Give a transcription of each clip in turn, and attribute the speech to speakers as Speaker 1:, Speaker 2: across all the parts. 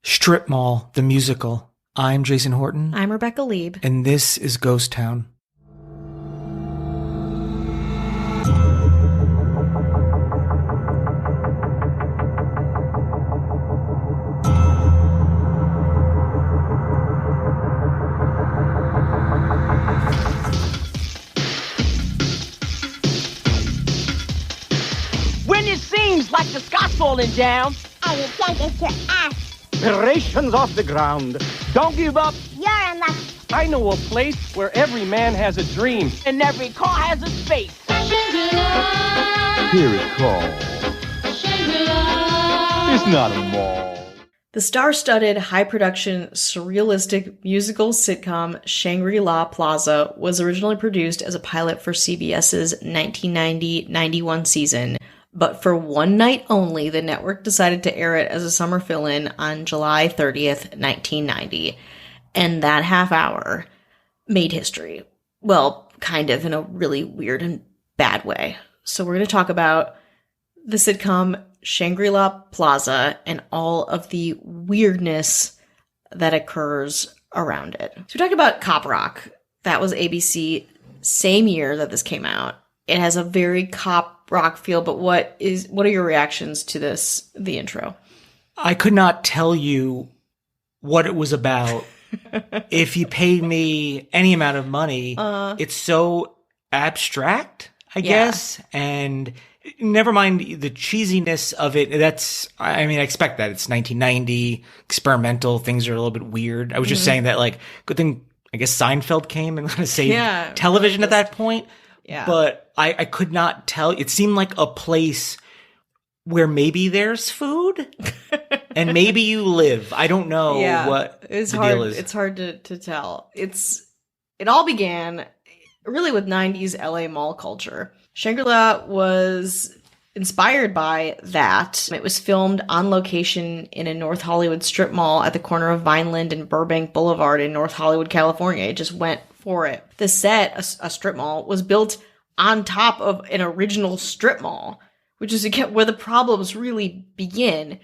Speaker 1: Strip Mall, the musical. I'm Jason Horton.
Speaker 2: I'm Rebecca Lieb.
Speaker 1: And this is Ghost Town.
Speaker 3: When it seems like the sky's falling down,
Speaker 4: and you can't get your ass.
Speaker 3: Rations off the ground. Don't give up.
Speaker 4: You're in luck.
Speaker 5: I know a place where every man has a dream.
Speaker 3: And every car has a space.
Speaker 6: Shangri-La.
Speaker 7: Hear it call.
Speaker 6: Shangri-La.
Speaker 7: It's not a mall.
Speaker 2: The star-studded, high-production, surrealistic musical sitcom Shangri-La Plaza was originally produced as a pilot for CBS's 1990-91 season. But for one night only, the network decided to air it as a summer fill-in on July 30th, 1990. And that half hour made history. Well, kind of, in a really weird and bad way. So we're going to talk about the sitcom Shangri-La Plaza and all of the weirdness that occurs around it. So we talked about Cop Rock. That was ABC, same year that this came out. It has a very cop rock feel, but what are your reactions to this, the intro?
Speaker 1: I could not tell you what it was about. If you paid me any amount of money, it's so abstract, I guess. And never mind the cheesiness of it. I expect that. It's 1990, experimental, things are a little bit weird. I was just saying that, like, good thing, I guess Seinfeld came and kind of saved television at that point.
Speaker 2: Yeah.
Speaker 1: But I could not tell. It seemed like a place where maybe there's food and maybe you live. I don't know what the deal is.
Speaker 2: It's hard to tell. It all began really with 90s LA mall culture. Shangri-La was inspired by that. It was filmed on location in a North Hollywood strip mall at the corner of Vineland and Burbank Boulevard in North Hollywood, California. It just went for it. The set, a strip mall, was built on top of an original strip mall, which is again where the problems really begin.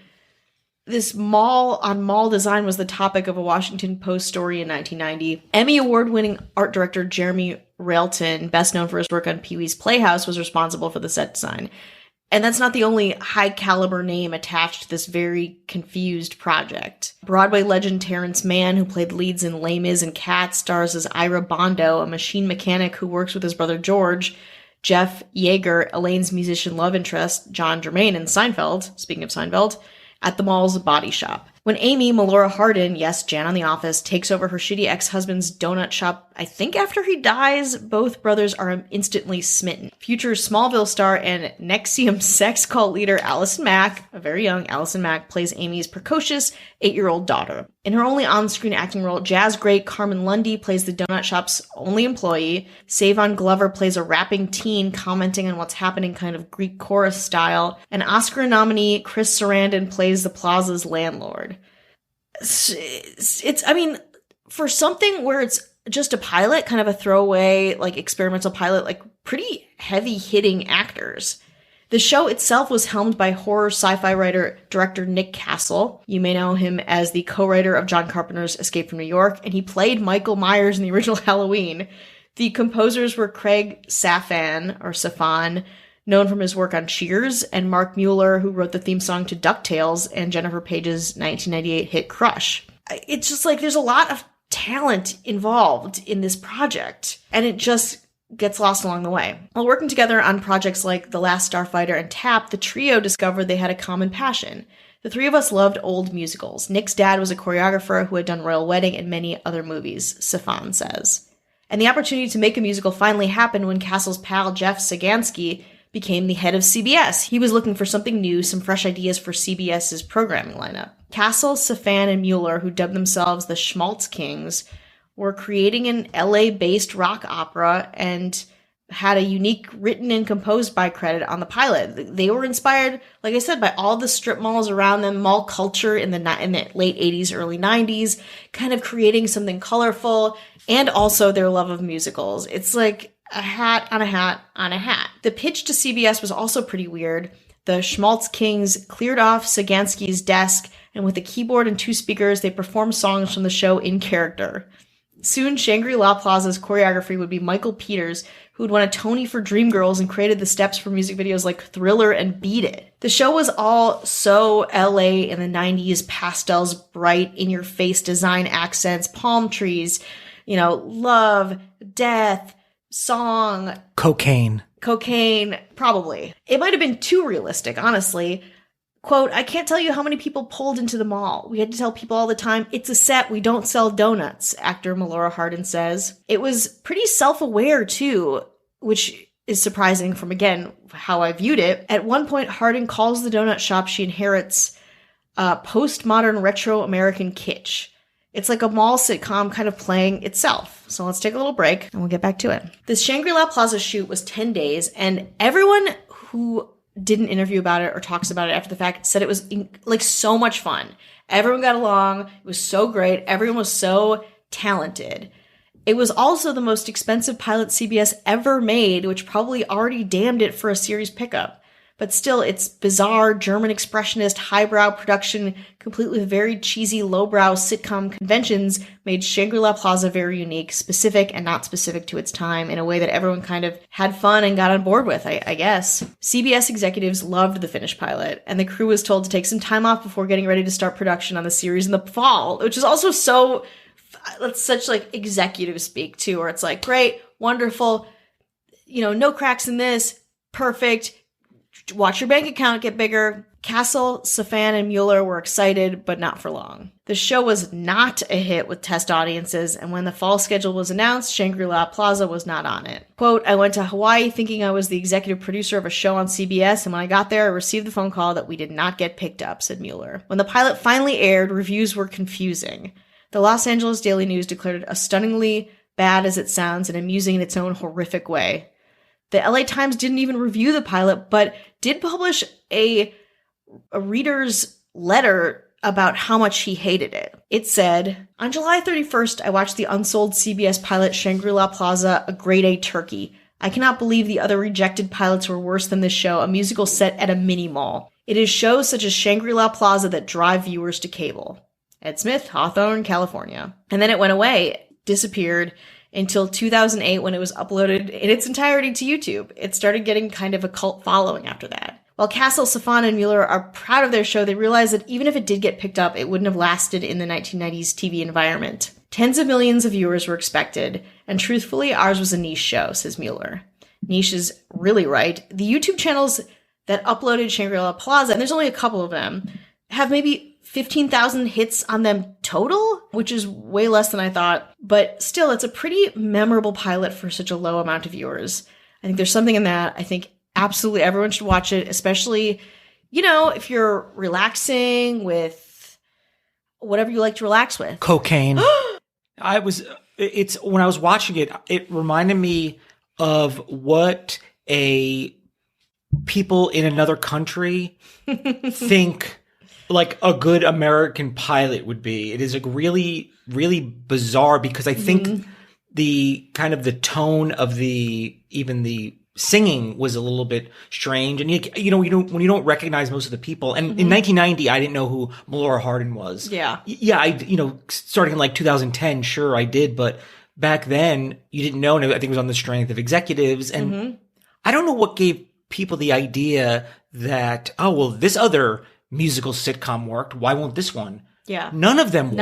Speaker 2: This mall design was the topic of a Washington Post story in 1990. Emmy Award-winning art director Jeremy Railton, best known for his work on Pee-wee's Playhouse, was responsible for the set design. And that's not the only high-caliber name attached to this very confused project. Broadway legend Terrence Mann, who played leads in Les Mis and Cats, stars as Ira Bondo, a machine mechanic who works with his brother George. Jeff Yeager, Elaine's musician love interest, John Germain in Seinfeld, speaking of Seinfeld, at the mall's body shop. When Amy, Melora Hardin, yes, Jan on The Office, takes over her shitty ex-husband's donut shop, I think after he dies, both brothers are instantly smitten. Future Smallville star and NXIVM sex cult leader Allison Mack, a very young Allison Mack, plays Amy's precocious 8-year-old daughter. In her only on-screen acting role, jazz great Carmen Lundy plays the donut shop's only employee. Savon Glover plays a rapping teen commenting on what's happening kind of Greek chorus style. And Oscar nominee Chris Sarandon plays the plaza's landlord. For something where it's just a pilot, kind of a throwaway, like, experimental pilot, like, pretty heavy-hitting actors. The show itself was helmed by horror sci-fi director Nick Castle. You may know him as the co-writer of John Carpenter's Escape from New York, and he played Michael Myers in the original Halloween. The composers were Craig Safan, known from his work on Cheers, and Mark Mueller, who wrote the theme song to DuckTales and Jennifer Page's 1998 hit Crush. It's just like there's a lot of talent involved in this project, and it just gets lost along the way. While working together on projects like The Last Starfighter and Tap, the trio discovered they had a common passion. The three of us loved old musicals. Nick's dad was a choreographer who had done Royal Wedding and many other movies, Safan says. And the opportunity to make a musical finally happened when Castle's pal Jeff Sagansky became the head of CBS. He was looking for something new, some fresh ideas for CBS's programming lineup. Castle, Safan, and Mueller, who dubbed themselves the Schmaltz Kings, were creating an LA-based rock opera and had a unique written and composed by credit on the pilot. They were inspired, like I said, by all the strip malls around them, mall culture in the late 80s, early 90s, kind of creating something colorful, and also their love of musicals. It's like a hat on a hat on a hat. The pitch to CBS was also pretty weird. The Schmaltz Kings cleared off Sagansky's desk, and with a keyboard and 2 speakers, they performed songs from the show in character. Soon, Shangri-La Plaza's choreography would be Michael Peters, who had won a Tony for Dreamgirls and created the steps for music videos like Thriller and Beat It. The show was all so LA in the 90s, pastels, bright, in-your-face design accents, palm trees, love, death, song.
Speaker 1: Cocaine,
Speaker 2: probably. It might have been too realistic, honestly. Quote, I can't tell you how many people pulled into the mall. We had to tell people all the time, it's a set, we don't sell donuts, actor Melora Hardin says. It was pretty self-aware, too, which is surprising from, again, how I viewed it. At one point, Hardin calls the donut shop she inherits postmodern retro American kitsch. It's like a mall sitcom kind of playing itself. So let's take a little break and we'll get back to it. This Shangri-La Plaza shoot was 10 days, and everyone who did an interview about it or talks about it after the fact said it was so much fun. Everyone got along. It was so great. Everyone was so talented. It was also the most expensive pilot CBS ever made, which probably already damned it for a series pickup. But still, its bizarre German expressionist highbrow production, complete with very cheesy lowbrow sitcom conventions, made Shangri-La Plaza very unique, specific and not specific to its time, in a way that everyone kind of had fun and got on board with, I guess. CBS executives loved the finished pilot, and the crew was told to take some time off before getting ready to start production on the series in the fall, which is also so... That's such executive speak too, where it's great, wonderful, no cracks in this, perfect, watch your bank account get bigger. Castle, Safan, and Mueller were excited, but not for long. The show was not a hit with test audiences, and when the fall schedule was announced, Shangri-La Plaza was not on it. Quote, I went to Hawaii thinking I was the executive producer of a show on CBS, and when I got there, I received the phone call that we did not get picked up, said Mueller. When the pilot finally aired, reviews were confusing. The Los Angeles Daily News declared it as stunningly bad as it sounds and amusing in its own horrific way. The LA Times didn't even review the pilot, but did publish a reader's letter about how much he hated it. It said, on July 31st, I watched the unsold CBS pilot Shangri-La Plaza, a grade A turkey. I cannot believe the other rejected pilots were worse than this show, a musical set at a mini mall. It is shows such as Shangri-La Plaza that drive viewers to cable. Ed Smith, Hawthorne, California. And then it went away, disappeared, until 2008 when it was uploaded in its entirety to YouTube. It started getting kind of a cult following after that. While Castle, Safan, and Mueller are proud of their show, they realize that even if it did get picked up, it wouldn't have lasted in the 1990s TV environment. Tens of millions of viewers were expected, and truthfully, ours was a niche show, says Mueller. Niche is really right. The YouTube channels that uploaded Shangri-La Plaza, and there's only a couple of them, have maybe 15,000 hits on them total, which is way less than I thought. But still, it's a pretty memorable pilot for such a low amount of viewers. I think there's something in that. I think absolutely everyone should watch it, especially, if you're relaxing with whatever you like to relax with.
Speaker 1: Cocaine. When I was watching it, it reminded me of what people in another country think a good American pilot would be. It is really, really bizarre because I think the kind of the tone of even the singing was a little bit strange. And when you don't recognize most of the people. And in 1990, I didn't know who Melora Hardin was.
Speaker 2: Yeah.
Speaker 1: Yeah. Starting in 2010, sure I did. But back then you didn't know. And I think it was on the strength of executives. And I don't know what gave people the idea that, this other musical sitcom worked. Why won't this one?
Speaker 2: Yeah.
Speaker 1: None of them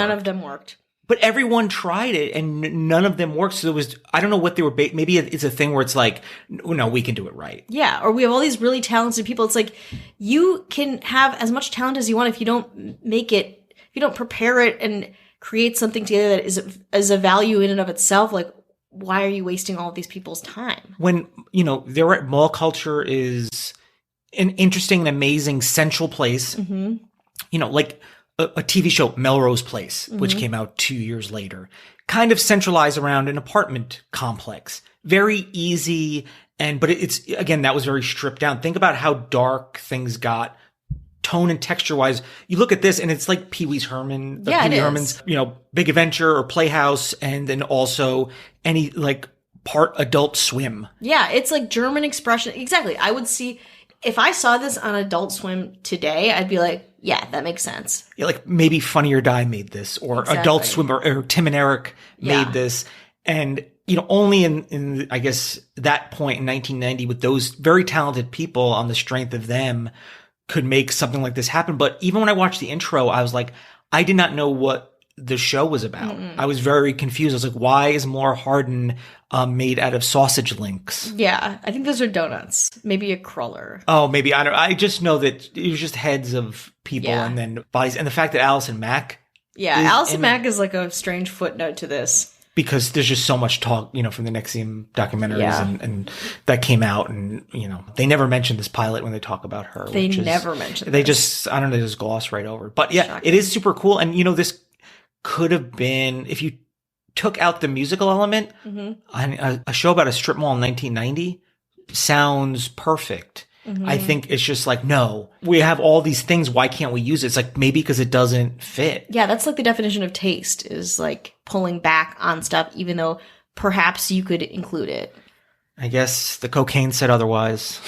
Speaker 1: worked. But everyone tried it and none of them worked. So it was, I don't know what they were, maybe it's a thing where it's no, we can do it right.
Speaker 2: Yeah. Or we have all these really talented people. It's you can have as much talent as you want if you don't make it, if you don't prepare it and create something together that is a value in and of itself. Why are you wasting all of these people's time? When,
Speaker 1: mall culture is an interesting and amazing central place, a TV show, Melrose Place, which came out 2 years later, kind of centralized around an apartment complex. Very easy. But it's, again, that was very stripped down. Think about how dark things got, tone and texture wise. You look at this and it's like Pee Wee's Herman, Pee Wee Herman's, Big Adventure or Playhouse. And then also any part Adult Swim.
Speaker 2: Yeah. It's German expression. Exactly. I would see if I saw this on Adult Swim today, I'd be like, yeah, that makes sense.
Speaker 1: Yeah, like maybe Funny or Die made this, or Adult Swim, or Tim and Eric made this. And, only in, I guess, that point in 1990 with those very talented people on the strength of them could make something like this happen. But even when I watched the intro, I was like, I did not know what the show was about. I was very confused. I was like, why is Laura Harden made out of sausage links?
Speaker 2: Yeah, I think those are donuts. Maybe a cruller.
Speaker 1: Oh, maybe. I don't. I just know that it was just heads of people and then bodies. And the fact that Allison Mack.
Speaker 2: Yeah, Allison Mack is like a strange footnote to this.
Speaker 1: Because there's just so much talk, from the Nexium documentaries and that came out, and they never mentioned this pilot when they talk about her.
Speaker 2: They never mentioned.
Speaker 1: They just, I don't know, they just gloss right over. But yeah, Shocking. It is super cool, and this could have been, if you took out the musical element, a show about a strip mall in 1990 sounds perfect. I think it's just like, no, we have all these things. Why can't we use it? It's like, maybe because it doesn't fit.
Speaker 2: Yeah, that's like the definition of taste, is like pulling back on stuff, even though perhaps you could include it.
Speaker 1: I guess the cocaine said otherwise.